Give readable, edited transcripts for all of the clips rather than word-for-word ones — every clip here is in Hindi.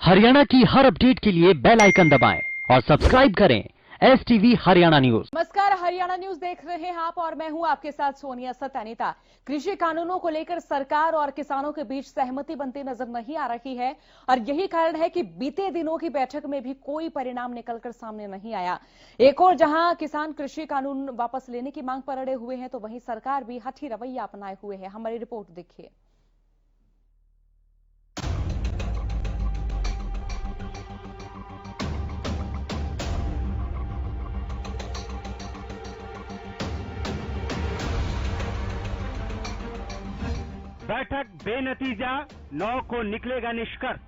हरियाणा की हर अपडेट के लिए बेल आइकन दबाएं और सब्सक्राइब करें STV हरियाणा न्यूज। नमस्कार, हरियाणा न्यूज देख रहे हैं आप और मैं हूं आपके साथ सोनिया सत्यानीता। कृषि कानूनों को लेकर सरकार और किसानों के बीच सहमति बनती नजर नहीं आ रही है और यही कारण है कि बीते दिनों की बैठक में भी कोई परिणाम निकलकर सामने नहीं आया। एक और जहां किसान कृषि कानून वापस लेने की मांग पर अड़े हुए हैं तो वहीं सरकार भी हठी रवैया अपनाए हुए है। हमारी रिपोर्ट देखिए। बैठक बेनतीजा, 9 को निकलेगा निष्कर्ष।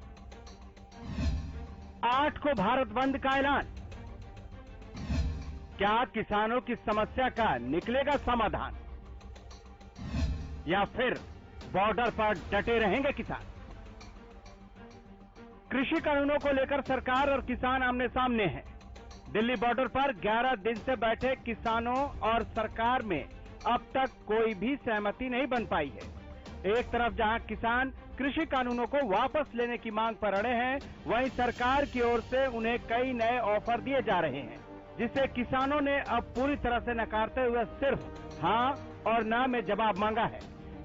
8 को भारत बंद का ऐलान। क्या किसानों की समस्या का निकलेगा समाधान या फिर बॉर्डर पर डटे रहेंगे किसान? कृषि कानूनों को लेकर सरकार और किसान आमने सामने हैं। दिल्ली बॉर्डर पर 11 दिन से बैठे किसानों और सरकार में अब तक कोई भी सहमति नहीं बन पाई है। एक तरफ जहां किसान कृषि कानूनों को वापस लेने की मांग पर अड़े हैं, वहीं सरकार की ओर से उन्हें कई नए ऑफर दिए जा रहे हैं, जिसे किसानों ने अब पूरी तरह से नकारते हुए सिर्फ हां और ना में जवाब मांगा है।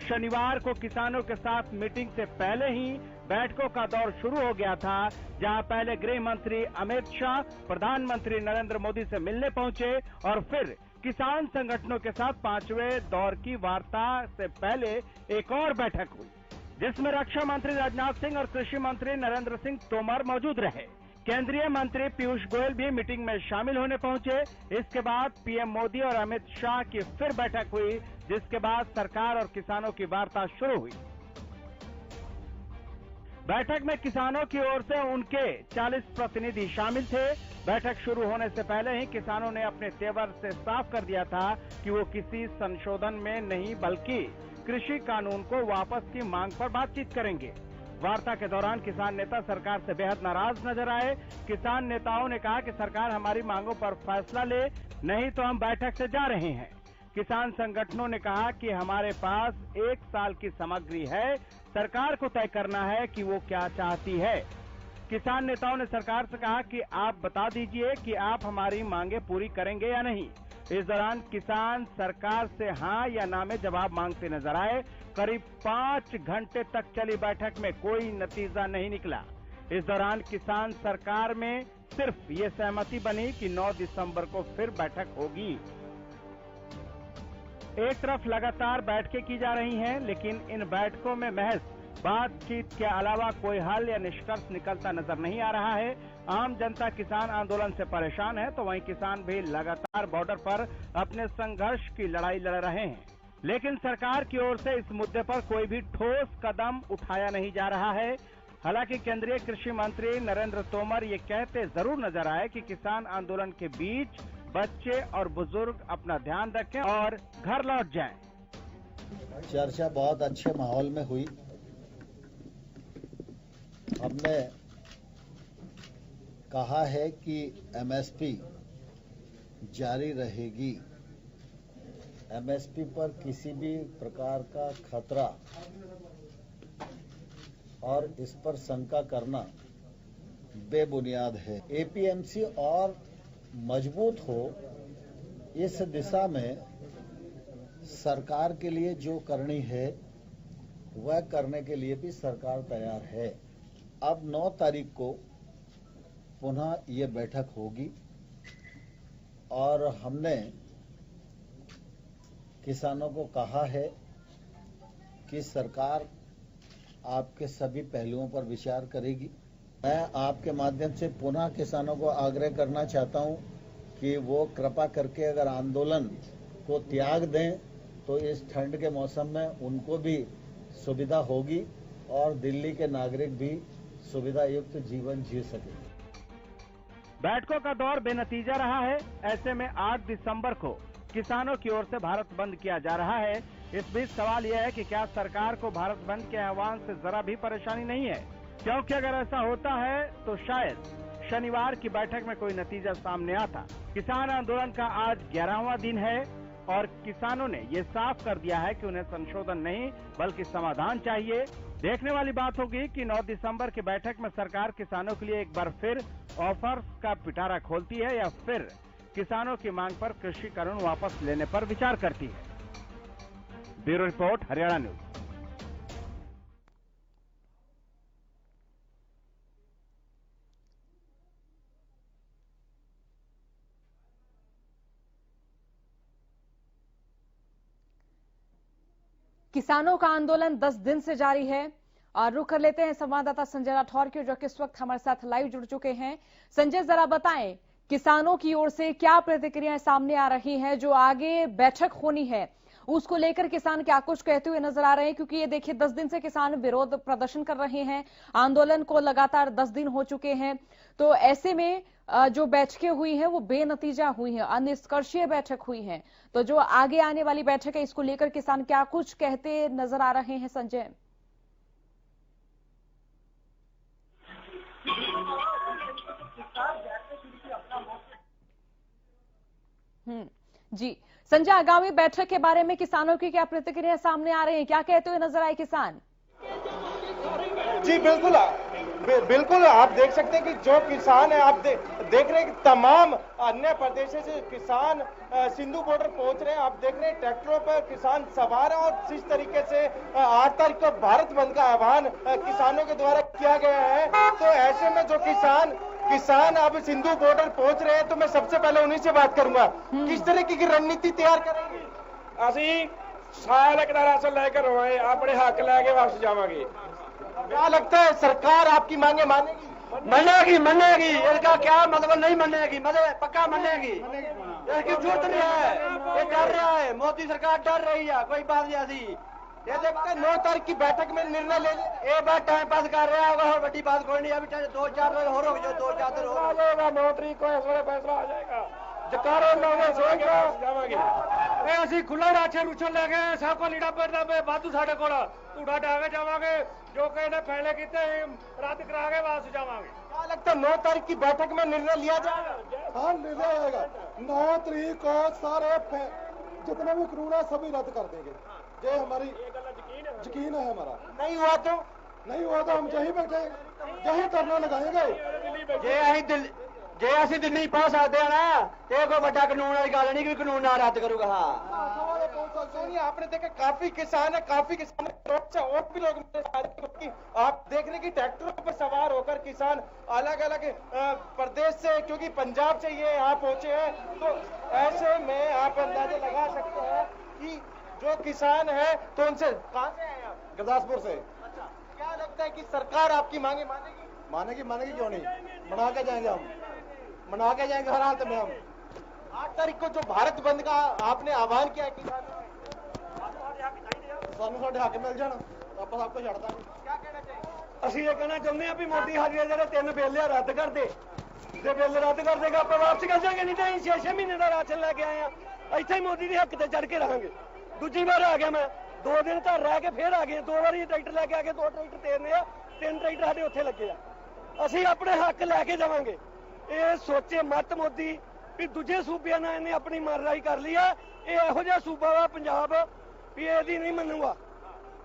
शनिवार को किसानों के साथ मीटिंग से पहले ही बैठकों का दौर शुरू हो गया था, जहां पहले गृह मंत्री अमित शाह प्रधानमंत्री नरेंद्र मोदी से मिलने पहुंचे और फिर किसान संगठनों के साथ 5वें दौर की वार्ता से पहले एक और बैठक हुई, जिसमें रक्षा मंत्री राजनाथ सिंह और कृषि मंत्री नरेंद्र सिंह तोमर मौजूद रहे। केंद्रीय मंत्री पीयूष गोयल भी मीटिंग में शामिल होने पहुंचे। इसके बाद पीएम मोदी और अमित शाह की फिर बैठक हुई, जिसके बाद सरकार और किसानों की वार्ता शुरू हुई। बैठक में किसानों की ओर से उनके 40 प्रतिनिधि शामिल थे। बैठक शुरू होने से पहले ही किसानों ने अपने तेवर से साफ कर दिया था कि वो किसी संशोधन में नहीं बल्कि कृषि कानून को वापस की मांग पर बातचीत करेंगे। वार्ता के दौरान किसान नेता सरकार से बेहद नाराज नजर आए। किसान नेताओं ने कहा कि सरकार हमारी मांगों पर फैसला ले, नहीं तो हम बैठक से जा रहे हैं। किसान संगठनों ने कहा कि हमारे पास 1 साल की सामग्री है, सरकार को तय करना है कि वो क्या चाहती है। किसान नेताओं ने सरकार से कहा कि आप बता दीजिए कि आप हमारी मांगे पूरी करेंगे या नहीं। इस दौरान किसान सरकार से हां या ना में जवाब मांगते नजर आए। करीब 5 घंटे तक चली बैठक में कोई नतीजा नहीं निकला। इस दौरान किसान सरकार में सिर्फ ये सहमति बनी कि 9 दिसंबर को फिर बैठक होगी। एक तरफ लगातार बैठकें की जा रही हैं, लेकिन इन बैठकों में महज बातचीत के अलावा कोई हल या निष्कर्ष निकलता नजर नहीं आ रहा है। आम जनता किसान आंदोलन से परेशान है, तो वहीं किसान भी लगातार बॉर्डर पर अपने संघर्ष की लड़ाई लड़ रहे हैं, लेकिन सरकार की ओर से इस मुद्दे पर कोई भी ठोस कदम उठाया नहीं जा रहा है। हालांकि केंद्रीय कृषि मंत्री नरेंद्र तोमर ये कहते जरूर नजर आए कि किसान आंदोलन के बीच बच्चे और बुजुर्ग अपना ध्यान रखें और घर लौट जाएं। चर्चा बहुत अच्छे माहौल में हुई। हमने कहा है कि MSP जारी रहेगी। MSP पर किसी भी प्रकार का खतरा और इस पर शंका करना बेबुनियाद है। APMC और मजबूत हो, इस दिशा में सरकार के लिए जो करनी है वह करने के लिए भी सरकार तैयार है। अब 9 तारीख को पुनः ये बैठक होगी और हमने किसानों को कहा है कि सरकार आपके सभी पहलुओं पर विचार करेगी। मैं आपके माध्यम से पुनः किसानों को आग्रह करना चाहता हूं कि वो कृपा करके अगर आंदोलन को त्याग दें तो इस ठंड के मौसम में उनको भी सुविधा होगी और दिल्ली के नागरिक भी सुविधा युक्त जीवन जी सके। बैठकों का दौर बेनतीजा रहा है। ऐसे में 8 दिसंबर को किसानों की ओर से भारत बंद किया जा रहा है। इस बीच सवाल यह है कि क्या सरकार को भारत बंद के आह्वान से जरा भी परेशानी नहीं है, क्योंकि अगर ऐसा होता है तो शायद शनिवार की बैठक में कोई नतीजा सामने आता। किसान आंदोलन का आज 11वां दिन है और किसानों ने ये साफ कर दिया है कि उन्हें संशोधन नहीं बल्कि समाधान चाहिए। देखने वाली बात होगी कि 9 दिसंबर की बैठक में सरकार किसानों के लिए एक बार फिर ऑफर्स का पिटारा खोलती है या फिर किसानों की मांग पर कृषि कानून वापस लेने पर विचार करती है। Bureau report, Haryana news. किसानों का आंदोलन 10 दिन से जारी है और रुख कर लेते हैं संवाददाता संजय राठौर के, जो कि इस वक्त हमारे साथ लाइव जुड़ चुके हैं। संजय, जरा बताएं किसानों की ओर से क्या प्रतिक्रियाएं सामने आ रही हैं, जो आगे बैठक होनी है उसको लेकर किसान क्या कुछ कहते हुए नजर आ रहे हैं? क्योंकि ये देखिए 10 दिन से किसान विरोध प्रदर्शन कर रहे हैं, आंदोलन को लगातार 10 दिन हो चुके हैं, तो ऐसे में जो बैठकें हुई हैं वो बेनतीजा हुई हैं, अनिष्कर्षीय बैठक हुई हैं, तो जो आगे आने वाली बैठक है इसको लेकर किसान क्या कुछ कहते नजर आ रहे हैं? संजय जी, संजय, आगामी बैठक के बारे में किसानों की क्या प्रतिक्रिया सामने आ रही है, क्या कहते हुए नजर आए किसान? जी बिल्कुल आप देख सकते हैं कि जो किसान है, आप देख रहे हैं कि तमाम अन्य प्रदेशों से किसान सिंधु बॉर्डर पहुंच रहे हैं। आप देख रहे हैं ट्रैक्टरों पर किसान सवार हैं और जिस तरीके से 8 तारीख को भारत बंद का आह्वान किसानों के द्वारा किया गया है, तो ऐसे में जो किसान अब सिंधु बॉर्डर पहुंच रहे हैं, तो मैं सबसे पहले उन्हीं से बात करूंगा, किस तरीके की रणनीति तैयार करेंगे? ਅਸੀਂ साल एक राशन लेकर आए, अपने हक लेके वापस जावांगे। क्या लगता है सरकार आपकी मांगे मानेगी? मनेगी, इसका क्या मतलब नहीं मनेगी, पक्का मनेगी। इसकी जरूरत नहीं है, ये डर रहा है, मोदी सरकार डर रही है, कोई बात नहीं ऐसी। ये देखते हैं 9 तारीख की बैठक में निर्णय ले ये बात टाइम पास कर रहा होगा और बड़ी बात कोई नहीं। अभी 2-4 दिन हो रहे, 2-4 दिन हो जाएगा, 9 तारीख को इस फैसला आ जाएगा। जकारो लोगे सोएगा जावांगे। ਅਸੀਂ ਖੁੱਲਾ ਰਾਸ਼ਨ ਰੂਸ਼ਨ ਲੈ ਕੇ ਸਭ ਕੋ ਲੀੜਾ ਪੈਦਾ ਪਏ ਵਾਧੂ ਸਾਡੇ ਕੋਲ ਝੂਠਾ ਢਾ ਕੇ ਜਾਵਾਂਗੇ, ਜੋ ਕਿ ਇਹਨੇ ਫੈਸਲੇ ਕੀਤੇ ਰੱਦ ਕਰਾ ਕੇ ਵਾਪਸ ਜਾਵਾਂਗੇ। क्या लगता है 9 तारीख की बैठक में निर्णय लिया जाएगा? हाँ, निर्णय आएगा। 9 तारीख को सारे जितने भी कानून है सभी रद्द कर देंगे। ये हमारी यकीन है हमारा। नहीं हुआ तो हम यही बैठे यही धरना लगाएंगे। जे ਅਸੀਂ ਦਿੱਲੀ ਪਹੁੰਚ ਸਕਦੇ ਆ ਨਾ, ਇਹ ਕੋਈ ਵੱਡਾ ਕਾਨੂੰਨ ਵਾਲੀ ਗੱਲ नहीं कि कानून ना रद्द करूंगा। सोनिया, आपने देखा काफी किसान है, और भी लोग आप देख रहे हैं कि ट्रैक्टरों पर सवार होकर किसान अलग अलग प्रदेश से, क्योंकि पंजाब से ये यहाँ पहुंचे हैं, तो ऐसे में आप अंदाजा लगा सकते हैं कि जो किसान है, तो उनसे कहां से आए आप? गुरदासपुर से। अच्छा, क्या लगता है कि सरकार आपकी मांगे मानेगी? क्यों नहीं, मना के जाएंगे हम, मना के जाएंगे हर हालत में हम। 8 तारीख को जो भारत बंद का आपने आह्वान किया है किसानों ने, ਸਾਨੂੰ ਸਾਡੇ ਹੱਕ ਮਿਲ ਜਾਣ, ਆਪਾਂ ਸਭ ਕੁਝ ਛੱਡ ਦਾਂਗੇ। क्या कहना चाहिए? ਅਸੀਂ ਇਹ ਕਹਿਣਾ ਚਾਹੁੰਦੇ ਆ ਵੀ ਮੋਦੀ ਸਾਡੇ ਜਿਹੜੇ 3 ਬਿੱਲ ਆ ਰੱਦ ਕਰ ਦੇ, ਜੇ ਬਿੱਲ ਰੱਦ ਕਰ ਦੇਗਾ ਆਪਾਂ ਵਾਪਸ ਕਰ ਜਾਾਂਗੇ, ਨਹੀਂ ਤਾਂ ਅਸੀਂ 6 ਮਹੀਨੇ ਦਾ ਰਾਸ਼ਨ ਲੈ ਕੇ ਆਏ ਆ, ਇੱਥੇ ਹੀ ਮੋਦੀ ਦੇ ਹੱਕ ਤੇ ਚੜ ਕੇ ਰਹਾਂਗੇ। ਦੂਜੀ ਵਾਰ ਆ ਗਿਆ ਮੈਂ, 2 ਦਿਨ ਘਰ ਰਹਿ ਕੇ ਫੇਰ ਆ ਗਏ, 2 ਵਾਰੀ ਟਰੈਕਟਰ ਲੈ ਕੇ ਆ ਕੇ 2 ਟਰੈਕਟਰ ਤੇਰਨੇ ਆ, 3 ਟਰੈਕਟਰ ਸਾਡੇ ਉੱਥੇ ਲੱਗੇ ਆ। ਅਸੀਂ ਆਪਣੇ ਹੱਕ ਲੈ ਕੇ ਜਾਵਾਂਗੇ। ਇਹ ਸੋਚੇ ਮਤ ਮੋਦੀ ਵੀ ਦੂਜੇ ਸੂਬਿਆਂ ਨਾਲ ਇਹਨੇ ਆਪਣੀ ਮਾਰਾਈ ਕਰ ਲਈ ਆ, ਇਹ ਇਹੋ ਜਿਹਾ ਸੂਬਾ ਵਾ ਪੰਜਾਬ ਵੀ ਇਹਦੀ ਨਹੀਂ ਮੰਨੂਗਾ।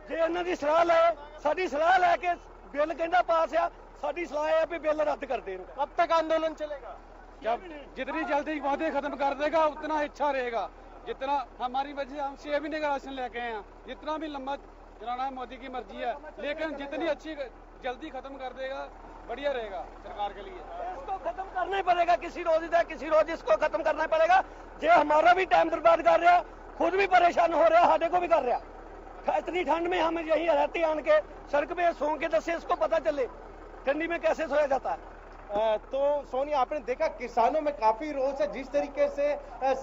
ਜੇ ਇਹਨਾਂ ਦੀ ਸਲਾਹ ਲੈ, ਸਾਡੀ ਸਲਾਹ ਲੈ ਕੇ ਬਿੱਲ ਕਹਿੰਦਾ ਪਾਸ ਆ, ਸਾਡੀ ਸਲਾਹ ਹੈ ਵੀ ਬਿੱਲ ਰੱਦ कर दें। कब तक आंदोलन चलेगा? जब जितनी जल्दी वादे खत्म कर देगा उतना अच्छा रहेगा। जितना हमारी वजह से हम 6 महीने का राशन लेके आए हैं, जितना भी लंबा चलाना है मोदी की मर्जी है, लेकिन जितनी अच्छी जल्दी खत्म कर देगा बढ़िया रहेगा सरकार के लिए। इसको खत्म करना ही पड़ेगा, किसी रोज इसको खत्म करना ही पड़ेगा। जो हमारा भी टाइम बर्बाद कर रहा, खुद भी परेशान हो रहा, हाडे को भी कर रहा। इतनी ठंड में हम यही रहते आन के सड़क पे सो के दसे, इसको पता चले ठंडी में कैसे सोया जाता है। तो सोनिया, आपने देखा किसानों में काफी रोष है, जिस तरीके से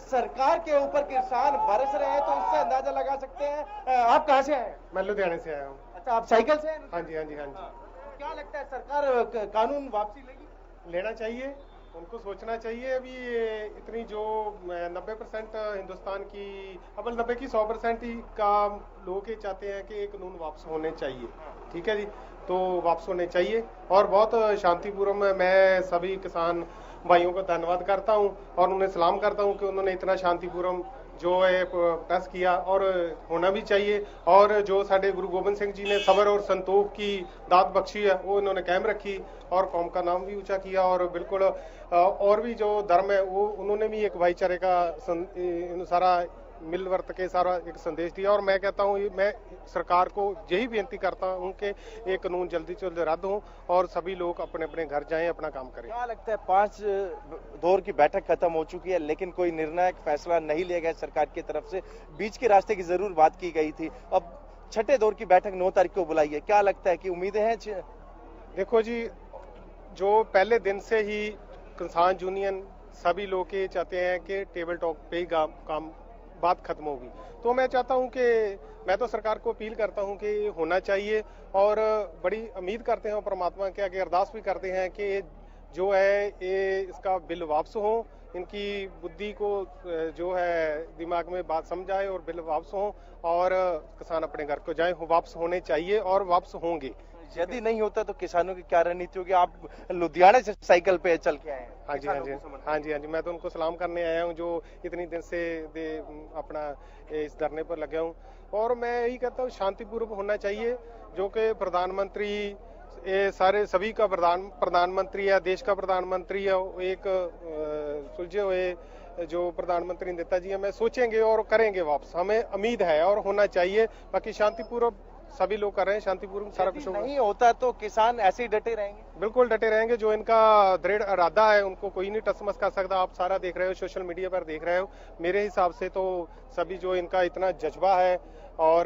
सरकार के ऊपर किसान बरस रहे हैं, तो इससे अंदाजा लगा सकते हैं। आप कहाँ से आए? मैं लुधियाने से आया हूँ। अच्छा, आप साइकिल से? हाँ जी। क्या लगता है सरकार कानून वापसी लेगी? लेना चाहिए, उनको सोचना चाहिए। अभी इतनी जो 90% हिंदुस्तान की, अब 90 की 100% ही का लोग ये चाहते हैं कि कानून वापस होने चाहिए। ठीक है जी, तो वापस होने चाहिए। और बहुत शांतिपूर्ण मैं सभी किसान भाइयों को धन्यवाद करता हूं और उन्हें सलाम करता हूं कि उन्होंने इतना शांतिपूर्ण जो है प्रेस किया और होना भी चाहिए। और जो साडे गुरु गोबिंद सिंह जी ने सबर और संतोख की दात बख्शी है वो इन्होंने कायम रखी और कौम का नाम भी ऊंचा किया। और बिल्कुल और भी जो धर्म है वो उन्होंने भी एक भाईचारे का सारा मिल वर्त के सारा एक संदेश दिया। और मैं कहता हूँ मैं सरकार को यही बेनती करता हूँ कि ये कानून जल्दी से जल्दी रद्द हो और सभी लोग अपने अपने घर जाएं, अपना काम करें। क्या लगता है 5 दौर की बैठक खत्म हो चुकी है लेकिन कोई निर्णायक फैसला नहीं लिया गया सरकार की तरफ से। बीच के रास्ते की जरूर बात की गई थी, अब छठे दौर की बैठक 9 तारीख को बुलाई है, क्या लगता है कि उम्मीदें हैं? देखो जी, जो पहले दिन से ही किसान यूनियन सभी लोग ये चाहते हैं कि टेबल टॉक पे ही काम बात खत्म होगी, तो मैं चाहता हूं कि मैं तो सरकार को अपील करता हूं कि होना चाहिए। और बड़ी उम्मीद करते हैं परमात्मा के आगे अरदास भी करते हैं कि जो है ये इसका बिल वापस हो, इनकी बुद्धि को जो है दिमाग में बात समझ आए और बिल वापस हो और किसान अपने घर को जाए। वापस होने चाहिए और वापस होंगे। यदि नहीं होता तो किसानों की क्या रणनीति होगी? आप लुधियाना से साइकिल पे चल के आए हैं। हाँ जी, हाँ जी, मैं तो उनको सलाम करने आया हूँ जो इतनी दिन से अपना इस धरने पर लगे हूँ। और मैं यही कहता हूँ शांतिपूर्वक होना चाहिए, जो कि प्रधानमंत्री ये सारे सभी का प्रधानमंत्री है, देश का प्रधानमंत्री है, एक सुलझे हुए जो प्रधानमंत्री नेताजी हमें सोचेंगे और करेंगे वापस, हमें उम्मीद है और होना चाहिए। बाकी शांतिपूर्वक सभी लोग कर रहे हैं, शांतिपूर्वक सारा कुछ होगा। नहीं होता तो किसान ऐसे ही डटे रहेंगे? बिल्कुल डटे रहेंगे, जो इनका दृढ़ इरादा है उनको कोई नहीं टसमस कर सकता। आप सारा देख रहे हो, सोशल मीडिया पर देख रहे हो। मेरे हिसाब से तो सभी जो इनका इतना जज्बा है और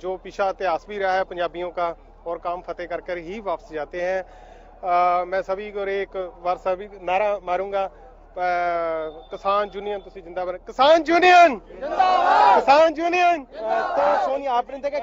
जो पीछा इतिहास भी रहा है पंजाबियों का, और काम फतेह कर ही वापस जाते हैं। मैं सभी को एक बार सभी नारा मारूंगा, किसान यूनियन तुसी जिंदाबाद, किसान यूनियन जिंदाबाद, किसान यूनियन। तो सोनिया, आपने देखा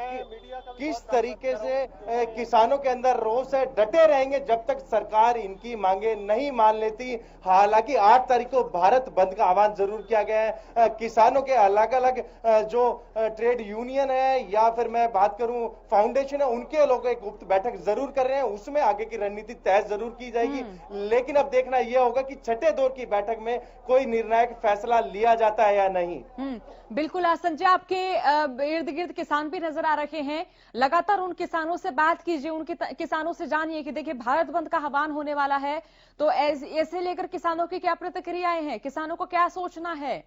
किस तरीके से किसानों के अंदर रोष है, डटे रहेंगे जब तक सरकार इनकी मांगे नहीं मान लेती। हालांकि 8 तारीख को भारत बंद का आह्वान जरूर किया गया है। किसानों के अलग अलग जो ट्रेड यूनियन है या फिर मैं बात करूं फाउंडेशन है, उनके लोग एक गुप्त बैठक जरूर कर रहे हैं, उसमें आगे की रणनीति तय जरूर की जाएगी। लेकिन अब देखना यह होगा कि छठे दौर की बैठक में कोई निर्णायक फैसला लिया जाता है या नहीं। बिल्कुल। आज संजय, आपके इर्द गिर्द किसान भी नजर आ रहे हैं, लगातार उन किसानों से बात कीजिए, उनके किसानों से जानिए कि देखिए भारत बंद का आह्वान होने वाला है, तो ऐसे लेकर किसानों की क्या प्रतिक्रियाएं हैं, किसानों को क्या सोचना है?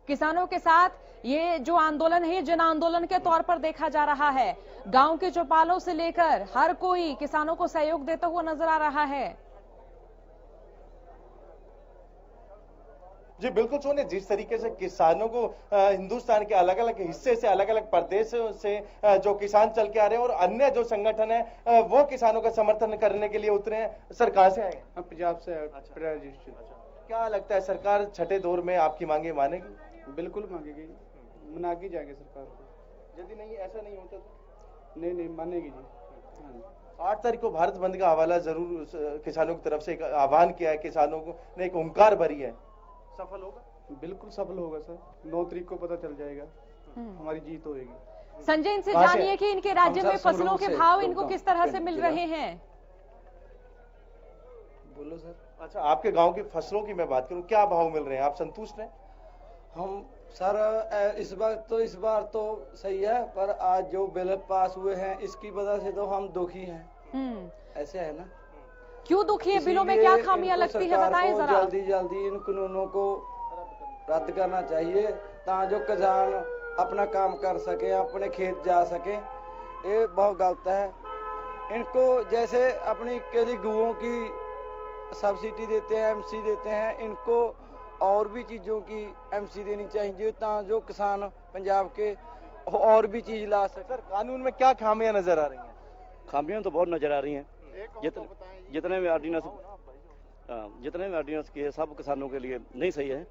किसानों के साथ ये जो आंदोलन है जन आंदोलन के तौर पर देखा जा रहा है, गांव के चौपालों से लेकर हर कोई किसानों को सहयोग देता हुआ नजर आ रहा है। जी बिल्कुल सोने, जिस तरीके से किसानों को हिंदुस्तान के अलग अलग हिस्से से, अलग अलग प्रदेशों से जो किसान चल के आ रहे हैं और अन्य जो संगठन है वो किसानों का समर्थन करने के लिए उतरे हैं। सर कहां से आए? हम पंजाब से। क्या लगता है सरकार छठे दौर में आपकी मांगे मानेगी? बिल्कुल मांगेगी, मना के जाएंगे सरकार को। यदि नहीं ऐसा नहीं होता तो? नहीं मानेगी जी। 8 तारीख को भारत बंद का हवाला जरूर किसानों की तरफ से एक आह्वान किया है, किसानों को ने एक हुंकार भरी है, सफल होगा? बिल्कुल सफल होगा सर, 9 तारीख को पता चल जाएगा, हमारी जीत होगी। संजय, इनसे जानिए कि इनके राज्य में फसलों के भाव इनको किस तरह से मिल रहे हैं। बोलो सर। अच्छा, आपके गांव की फसलों की मैं बात करूं, क्या भाव मिल रहे हैं, आप संतुष्ट हैं? हम सर इस बार तो सही है, पर आज जो बिल पास हुए हैं इसकी वजह से तो हम दुखी हैं। ऐसे है ना। क्यों दुखी है? बिलों में क्या खामियां लगती है, बताएं जरा। जल्दी इन कानूनों को रद्द करना चाहिए ताकि किसान अपना काम कर सके, अपने खेत जा सके। ये बहुत गलत है। इनको जैसे अपनी केली गुओं की सब्सिडी देते हैं, एमसी देते हैं, इनको और भी चीजों की एमसी देनी चाहिए ताकि किसान पंजाब के और भी चीज ला सके। सर कानून में क्या खामियां नजर आ रही हैं? खामियां तो बहुत नजर आ रही हैं। जितने भी ऑर्डिनेंस किए सब किसानों के लिए नहीं सही है।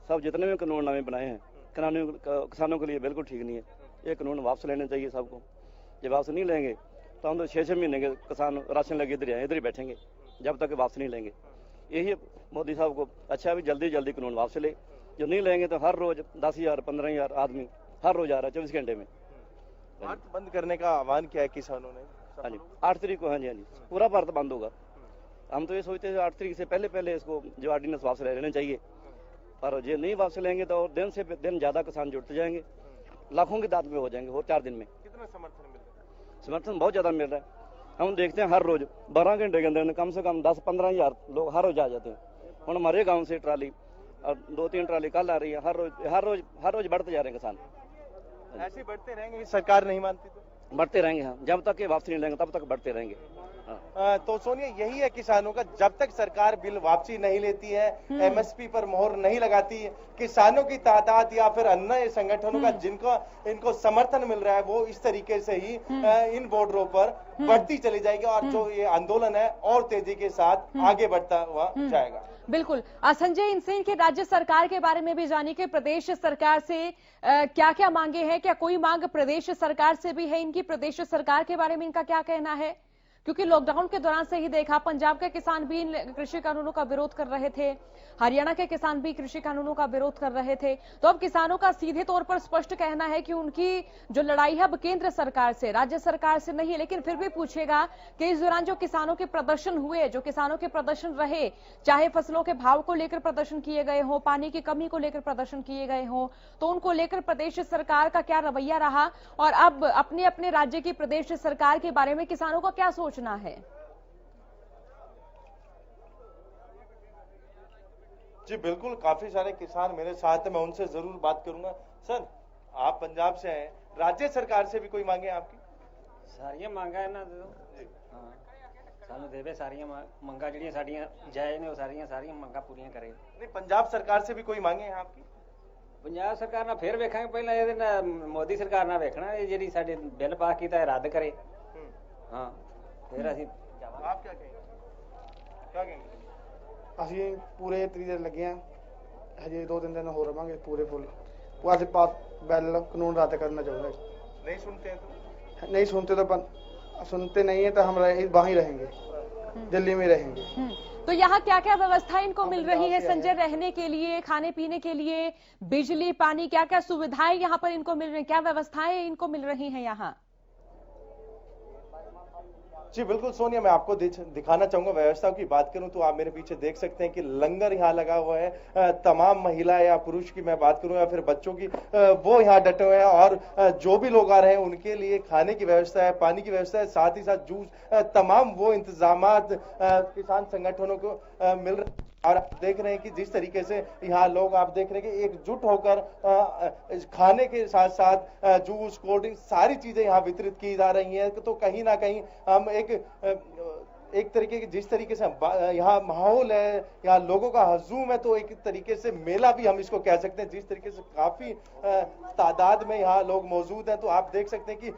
सब जितने भी कानूननामे बनाए हैं किसानों के लिए बिल्कुल ठीक नहीं है। ये कानून वापस लेने चाहिए सबको। जब वापस नहीं लेंगे तो हम तो 6-6 महीने के किसान राशन लगे इधर ही बैठेंगे जब तक वापस नहीं लेंगे। यही मोदी साहब को अच्छा भी जल्दी कानून वापस ले। जो नहीं लेंगे तो हर रोज 10,000 15,000 आदमी हर रोज आ रहा है 24 घंटे में। भारत बंद करने का आह्वान किया है किसानों ने। हाँ जी, 8 तारीख को। हाँ जी पूरा भारत बंद होगा। हम तो ये सोचते हैं 8 तारीख से पहले इसको जो ऑर्डिनेंस वापस ले लेने चाहिए, पर ये नहीं वापस लेंगे तो और दिन से दिन ज्यादा किसान जुड़ते जाएंगे, लाखों की तादाद में हो जाएंगे और 4 दिन में। कितना समर्थन मिल रहा है? समर्थन बहुत ज्यादा मिल रहा है। हम देखते हैं हर रोज 12 घंटे के अंदर कम से कम 10-15 हजार लोग हर रोज आ जाते हैं। और हमारे गांव से ट्राली और 2-3 ट्राली कल आ रही है। हर रोज बढ़ते जा रहे हैं किसान। ऐसे बढ़ते रहेंगे, सरकार नहीं मानती तो बढ़ते रहेंगे। हाँ, जब तक ये वापसी नहीं लेंगे तब तक बढ़ते रहेंगे। तो सोनिया, यही है किसानों का, जब तक सरकार बिल वापसी नहीं लेती है, एमएसपी पर मोहर नहीं लगाती है, किसानों की तादाद या फिर अन्य संगठनों का जिनको इनको समर्थन मिल रहा है वो इस तरीके से ही इन बॉर्डरों पर बढ़ती चली जाएगी और जो ये आंदोलन है और तेजी के साथ आगे बढ़ता हुआ जाएगा। बिल्कुल। संजय, इनसे इनके राज्य सरकार के बारे में भी जानिए कि प्रदेश सरकार से क्या क्या मांगे हैं, क्या कोई मांग प्रदेश सरकार से भी है? इनकी प्रदेश सरकार के बारे में इनका क्या कहना है? क्योंकि लॉकडाउन के दौरान से ही देखा, पंजाब के किसान भी इन कृषि कानूनों का विरोध कर रहे थे, हरियाणा के किसान भी कृषि कानूनों का विरोध कर रहे थे। तो अब किसानों का सीधे तौर पर स्पष्ट कहना है कि उनकी जो लड़ाई है अब केंद्र सरकार से, राज्य सरकार से नहीं। लेकिन फिर भी पूछेगा कि इस दौरान जो किसानों के प्रदर्शन हुए, जो किसानों के प्रदर्शन रहे, चाहे फसलों के भाव को लेकर प्रदर्शन किए गए हो, पानी की कमी को लेकर प्रदर्शन किए गए हो, तो उनको लेकर प्रदेश सरकार का क्या रवैया रहा और अब अपने अपने राज्य की प्रदेश सरकार के बारे में किसानों का क्या सोचना है? जी बिल्कुल, काफी सारे किसान मेरे साथ हैं, मैं उनसे जरूर बात करूंगा। सर, आप पंजाब से हैं, राज्य सरकार से भी कोई मांगे आपकी? सारियां मांगा है ना, हाँ सानू देवे सारियां मंगा ਜਿਹੜੀਆਂ ਸਾਡੀਆਂ ਜਾਇਜ਼ ਨੇ ਉਹ ਸਾਰੀਆਂ ਮੰਗਾ ਪੂਰੀਆਂ ਕਰੇ। नहीं, पंजाब सरकार से भी कोई मांगे हैं आपकी? ਪੰਜਾਬ ਸਰਕਾਰ ਨਾਲ ਫੇਰ ਵੇਖਾਂਗੇ, ਪਹਿਲਾਂ ਇਹਦੇ ਨਾਲ ਮੋਦੀ ਸਰਕਾਰ ਨਾਲ ਵੇਖਣਾ, ਇਹ ਜਿਹੜੀ ਸਾਡੇ ਬਿੱਲ ਪਾਸ ਕੀਤਾ ਹੈ ਰੱਦ ਕਰੇ। ਹਾਂ ਫਿਰ ਅਸੀਂ ਜਾਵਾਂਗੇ। आप क्या कहेंगे? क्या कहेंगे? ਅਸੀਂ ਪੂਰੇ ਤਰੀਕੇ ਲੱਗੇ ਆ, ਹਜੇ 2-3 ਦਿਨ ਹੋਰ ਰਵਾਂਗੇ ਪੂਰੇ ਫੁੱਲ। ਉਹ ਅੱਜ ਬਿੱਲ ਕਾਨੂੰਨ ਰੱਦ करना चाहूंगा। नहीं सुनते हैं तो? नहीं सुनते तो सुनते नहीं है तो हम वहीं रहेंगे, दिल्ली में रहेंगे। तो यहाँ क्या क्या व्यवस्था इनको मिल रही है संजय, रहने के लिए, खाने पीने के लिए, बिजली, पानी, क्या क्या सुविधाएं यहाँ पर इनको मिल रही, क्या व्यवस्थाएं इनको मिल रही हैं यहाँ? जी बिल्कुल सोनिया, मैं आपको दिखाना चाहूंगा। व्यवस्थाओं की बात करूं तो आप मेरे पीछे देख सकते हैं कि लंगर यहाँ लगा हुआ है। तमाम महिला या पुरुष की मैं बात करूं या फिर बच्चों की, वो यहाँ डटे हुए हैं और जो भी लोग आ रहे हैं उनके लिए खाने की व्यवस्था है, पानी की व्यवस्था है, साथ ही साथ जूस, तमाम वो इंतजामात किसान संगठनों को मिल रहे हैं। और आप देख रहे हैं कि जिस तरीके से यहाँ लोग, आप देख रहे हैं कि एकजुट होकर खाने के साथ साथ जूस, कोल्ड ड्रिंक, सारी चीजें यहाँ वितरित की जा रही हैं। तो कहीं ना कहीं हम एक तरीके के, जिस तरीके से यहाँ माहौल है, यहाँ लोगों का हजूम है, तो एक तरीके से मेला भी हम इसको कह सकते हैं। जिस तरीके से काफी तादाद में यहाँ लोग मौजूद हैं, तो आप देख सकते हैं कि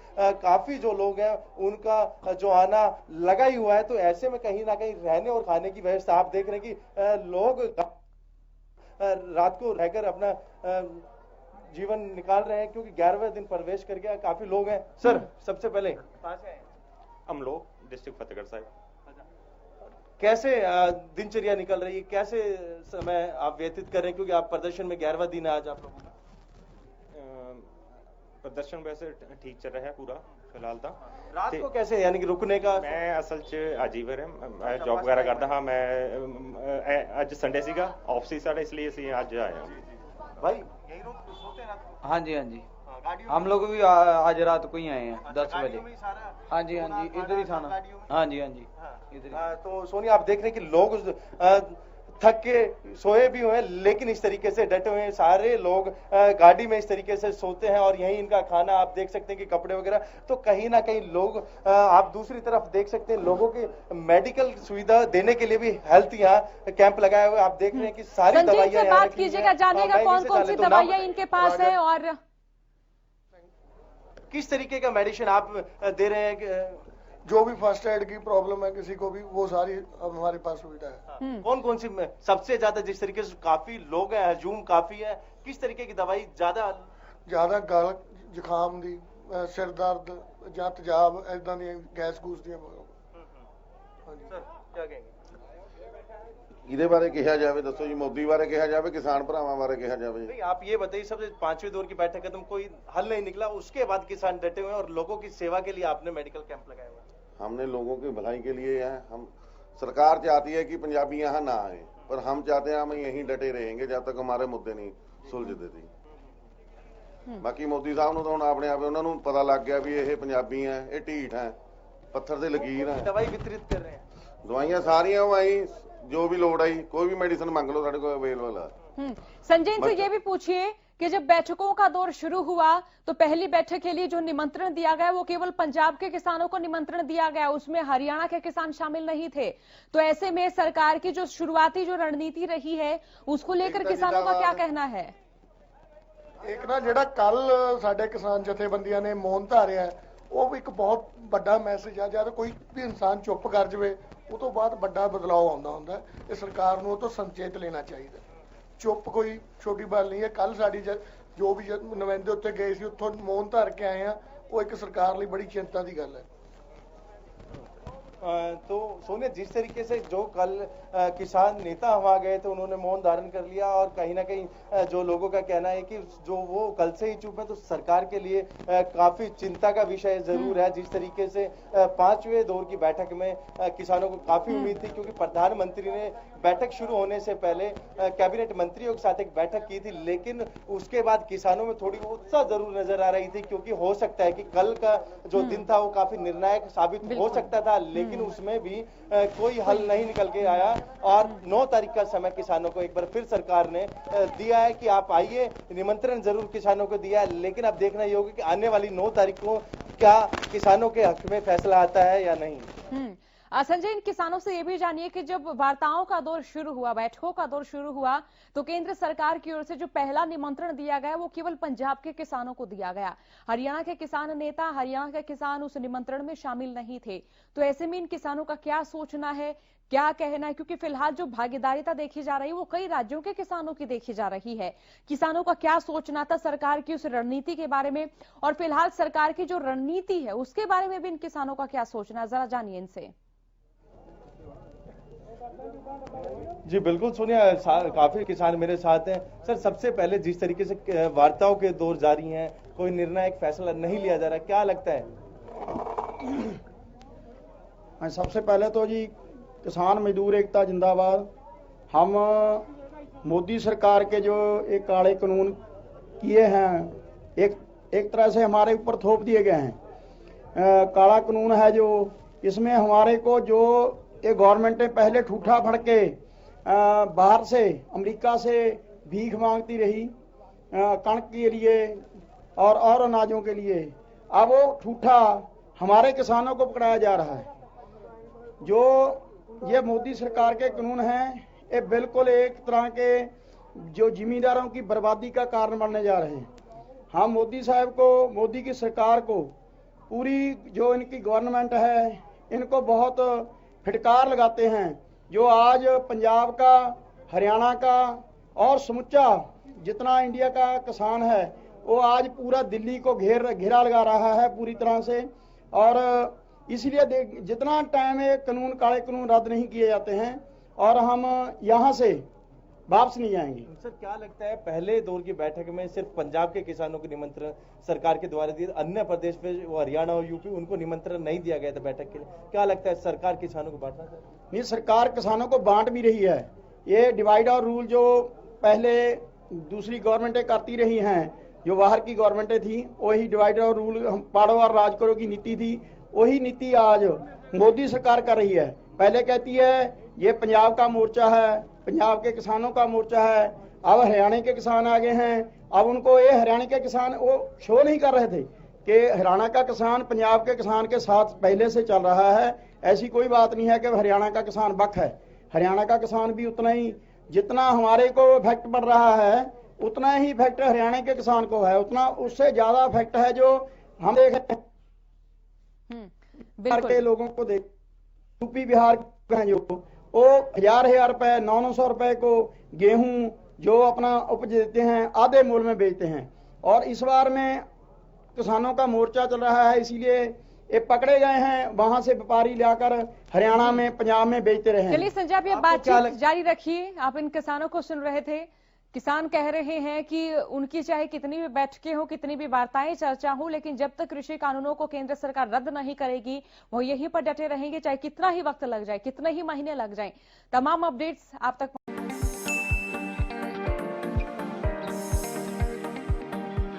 काफी जो लोग हैं उनका जो आना लगा ही हुआ है। तो ऐसे में कहीं ना कहीं रहने और खाने की व्यवस्था, आप देख रहे हैं कि लोग रात को रहकर अपना जीवन निकाल रहे हैं, क्योंकि 11वें दिन प्रवेश कर गया। काफी लोग हैं। सर, सबसे पहले कहां से आए? हम लोग डिस्ट्रिक्ट फतेहगढ़ साहिब। कैसे दिनचर्या निकल रही है, कैसे समय आप व्यतीत कर रहे हैं, क्योंकि आप प्रदर्शन में 11वां दिन है आज आप लोगों का? प्रदर्शन वैसे ठीक चल रहा है पूरा फिलहाल तो। रात को कैसे, यानी कि रुकने का? मैं असल च आजीवर है, मैं जॉब वगैरह करता हाँ। मैं अज संडे सीगा, ऑफ सी साढ़े, इसलिए ਅਸੀਂ ਅੱਜ आए हैं। भाई यही रुक सोते हैं? हाँ जी, हाँ जी, हम लोग भी आज रात को ही आए हैं 10 बजे। हाँ जी, हाँ जी, इधर ही थाना। हाँ जी, हाँ जी, इधर। तो सोनिया, आप देख रहे हैं कि लोग थक के सोए भी हुए हैं, लेकिन इस तरीके से डटे हुए हैं। सारे लोग गाड़ी में इस तरीके से सोते हैं और यहीं इनका खाना, आप देख सकते हैं कि कपड़े वगैरह। तो कहीं ना कहीं लोग, आप दूसरी तरफ देख सकते हैं, लोगों की मेडिकल सुविधा देने के लिए भी हेल्थ यहाँ कैंप लगाए हुए। आप देख रहे हैं कि सारी दवाइयां बात कीजिएगा, जानेगा कौन कौन सी दवाइयां इनके पास है और किस तरीके का मेडिसिन आप दे रहे हैं। जो भी फर्स्ट एड की प्रॉब्लम है किसी को भी, वो सारी अब हमारे पास सुविधा है। कौन कौन सी सबसे ज्यादा, जिस तरीके से काफी लोग हैं, हजूम काफी है, किस तरीके की दवाई ज्यादा? गल जुकाम दी, सिर दर्द ਜਾਂ ਤੇਜ਼ਾਬ, ਇਦਾਂ ਦੀਆਂ ਗੈਸ ਗੂਸ ਦੀਆਂ। ਹਾਂਜੀ ਸਰ, ਕੀ ਕहेंगे? ਇਹਦੇ ਬਾਰੇ ਕਿਹਾ ਜਾਵੇ, ਦੱਸੋ ਜੀ। ਮੋਦੀ ਬਾਰੇ ਕਿਹਾ ਜਾਵੇ, किसान ਭਰਾਵਾਂ ਬਾਰੇ ਕਿਹਾ ਜਾਵੇ? नहीं, आप ये बताइए, सबसे 5वें दौर की बैठक खत्म, कोई हल नहीं निकला, उसके बाद किसान डटे हुए और लोगों की सेवा के लिए आपने मेडिकल कैंप लगाया हुआ है। हमने लोगों की भलाई के लिए है, हम सरकार चाहती है कि पंजाबी यहाँ ना आए, पर हम चाहते हैं हम यहीं डटे रहेंगे जब तक हमारे मुद्दे नहीं सुलझते थे। बाकी मोदी साहब ਨੂੰ ਤਾਂ ਹੁਣ ਆਪਣੇ ਆਪ ਉਹਨਾਂ ਨੂੰ ਪਤਾ ਲੱਗ ਗਿਆ ਵੀ ਇਹ ਪੰਜਾਬੀ ਹੈ, ਇਹ ਢੀਠ ਹੈ, पत्थर से लकीर है। दवाई वितरित कर रहे हैं, दवाइयां सारियां आई, जो भी लोड आई, कोई भी मेडिसिन मांग लो साढ़े को अवेलेबल है। संजय से ये भी पूछिए कि जब बैठकों का दौर शुरू हुआ तो पहली बैठक के लिए जो निमंत्रण दिया गया वो केवल पंजाब के किसानों को निमंत्रण दिया गया, उसमें हरियाणा के किसान शामिल नहीं थे। तो ऐसे में सरकार की जो शुरुआती जो रणनीति रही है उसको लेकर किसानों का क्या कहना है? एक ना ਜਿਹੜਾ ਕੱਲ ਸਾਡੇ ਕਿਸਾਨ ਜਥੇਬੰਦੀਆਂ ਨੇ ਮੌਨ ਧਾਰਿਆ ਉਹ ਵੀ ਇੱਕ ਬਹੁਤ ਵੱਡਾ ਮੈਸੇਜ ਆ। ਜਦ ਕੋਈ ਵੀ ਇਨਸਾਨ ਚੁੱਪ ਕਰ ਜਾਵੇ ਉਹ ਤੋਂ ਬਾਅਦ ਵੱਡਾ ਬਦਲਾਅ ਆਉਂਦਾ ਹੁੰਦਾ। ਇਹ ਸਰਕਾਰ ਨੂੰ ਉਹ ਤੋਂ ਸੰਚੇਤ ਲੈਣਾ ਚਾਹੀਦਾ। ਚੁੱਪ ਕੋਈ ਛੋਟੀ ਗੱਲ ਨਹੀਂ ਹੈ। ਕੱਲ ਸਾਡੀ ਜੋ ਵੀ ਨੁਮਾਇੰਦੇ ਉੱਤੇ ਗਏ ਸੀ ਉੱਥੋਂ ਮੌਨ ਧਾਰ ਕੇ ਆਏ ਆ, ਉਹ ਇੱਕ ਸਰਕਾਰ ਲਈ ਬੜੀ ਚਿੰਤਾ ਦੀ ਗੱਲ ਹੈ। तो सोनिया, जिस तरीके से जो कल किसान नेता वहां गए तो उन्होंने मौन धारण कर लिया और कहीं ना कहीं जो लोगों का कहना है कि जो वो कल से ही चुप है, तो सरकार के लिए काफी चिंता का विषय जरूर है। जिस तरीके से 5वें दौर की बैठक में किसानों को काफी उम्मीद थी, क्योंकि प्रधानमंत्री ने बैठक शुरू होने से पहले कैबिनेट मंत्रियों के साथ एक बैठक की थी, लेकिन उसके बाद किसानों में थोड़ी उत्साह जरूर नजर आ रही थी, क्योंकि हो सकता है कि कल का जो दिन था वो काफी निर्णायक साबित हो सकता था, लेकिन उसमें भी कोई हल नहीं निकल के आया। और 9 तारीख का समय किसानों को एक बार फिर सरकार ने दिया है कि आप आइए, निमंत्रण जरूर किसानों को दिया है, लेकिन अब देखना ये होगा कि आने वाली 9 तारीख को क्या किसानों के हक में फैसला आता है या नहीं। संजय, इन किसानों से ये भी जानिए कि जब वार्ताओं का दौर शुरू हुआ, बैठकों का दौर शुरू हुआ, तो केंद्र सरकार की ओर से जो पहला निमंत्रण दिया गया वो केवल पंजाब के किसानों को दिया गया। हरियाणा के किसान नेता, हरियाणा के किसान उस निमंत्रण में शामिल नहीं थे। तो ऐसे में इन किसानों का क्या सोचना है, क्या कहना है? क्योंकि फिलहाल जो भागीदारिता देखी जा रही है वो कई राज्यों के किसानों की देखी जा रही है। किसानों का क्या सोचना था सरकार की उस रणनीति के बारे में, और फिलहाल सरकार की जो रणनीति है उसके बारे में भी इन किसानों का क्या सोचना है, जरा जानिए इनसे। जी बिल्कुल सोनिया, काफी किसान मेरे साथ हैं। सर, सबसे पहले जिस तरीके से वार्ताओं के दौर जारी हैं, कोई निर्णायक फैसला नहीं लिया जा रहा, क्या लगता है? सबसे पहले तो जी किसान मजदूर एकता जिंदाबाद। हम मोदी सरकार के जो एक काले कानून किए हैं, एक तरह से हमारे ऊपर थोप दिए गए हैं। काला कानून है जो, इसमें हमारे को जो ये गवर्नमेंट ने पहले ठूठा फड़ के बाहर से अमेरिका से भीख मांगती रही कणक के लिए और अनाजों के लिए, अब वो ठूठा हमारे किसानों को पकड़ाया जा रहा है। जो ये मोदी सरकार के कानून हैं, ये बिल्कुल एक तरह के जो जिम्मेदारों की बर्बादी का कारण बनने जा रहे हैं। हम मोदी साहब को, मोदी की सरकार को, पूरी जो इनकी गवर्नमेंट है, इनको बहुत फिटकार लगाते हैं। जो आज पंजाब का, हरियाणा का और समूचा जितना इंडिया का किसान है, वो आज पूरा दिल्ली को घेरा लगा रहा है पूरी तरह से। और इसलिए जितना टाइम ये कानून, काले कानून रद्द नहीं किए जाते हैं और हम यहाँ से वापस नहीं आएंगे। सर, क्या लगता है पहले दौर की बैठक में सिर्फ पंजाब के किसानों को निमंत्रण सरकार के द्वारा दिया, अन्य प्रदेश में वो हरियाणा और यूपी, उनको निमंत्रण नहीं दिया गया था बैठक के लिए? क्या लगता है सरकार किसानों को बांटना चाहिए? नहीं, सरकार किसानों को बांट भी रही है। ये डिवाइड और रूल जो पहले दूसरी गवर्नमेंटें करती रही हैं, जो बाहर की गवर्नमेंटें थी, वही डिवाइड और रूल, हम पाड़ो और राज करो की नीति थी, वही नीति आज मोदी सरकार कर रही है। पहले कहती है ये पंजाब का मोर्चा है, पंजाब के किसानों का मोर्चा है, अब हरियाणा के किसान आ गए हैं। अब उनको ये हरियाणा के किसान वो शो नहीं कर रहे थे कि हरियाणा का किसान पंजाब के किसान के साथ पहले से चल रहा है। ऐसी कोई बात नहीं है कि हरियाणा का किसान बक है। हरियाणा का किसान भी उतना ही, जितना हमारे को इफेक्ट पड़ रहा है उतना ही इफेक्ट हरियाणा के किसान को है, उतना उससे ज्यादा इफेक्ट है जो हम देख रहे हैं के लोगों को देख। यूपी बिहार के जो वो 1000 रुपए, 900 रुपए को गेहूं जो अपना उपज देते हैं आधे मूल्य में बेचते हैं। और इस बार में किसानों का मोर्चा चल रहा है, इसीलिए ये पकड़े गए हैं, वहां से व्यापारी लाकर हरियाणा में, पंजाब में बेचते रहे। चलिए संजय, आप ये बातचीत जारी रखिए। आप इन किसानों को सुन रहे थे। किसान कह रहे हैं कि उनकी चाहे कितनी भी बैठकें हो, कितनी भी वार्ताएं चर्चा हो, लेकिन जब तक कृषि कानूनों को केंद्र सरकार रद्द नहीं करेगी वो यहीं पर डटे रहेंगे, चाहे कितना ही वक्त लग जाए, कितने ही महीने लग जाएं। तमाम अपडेट्स आप तक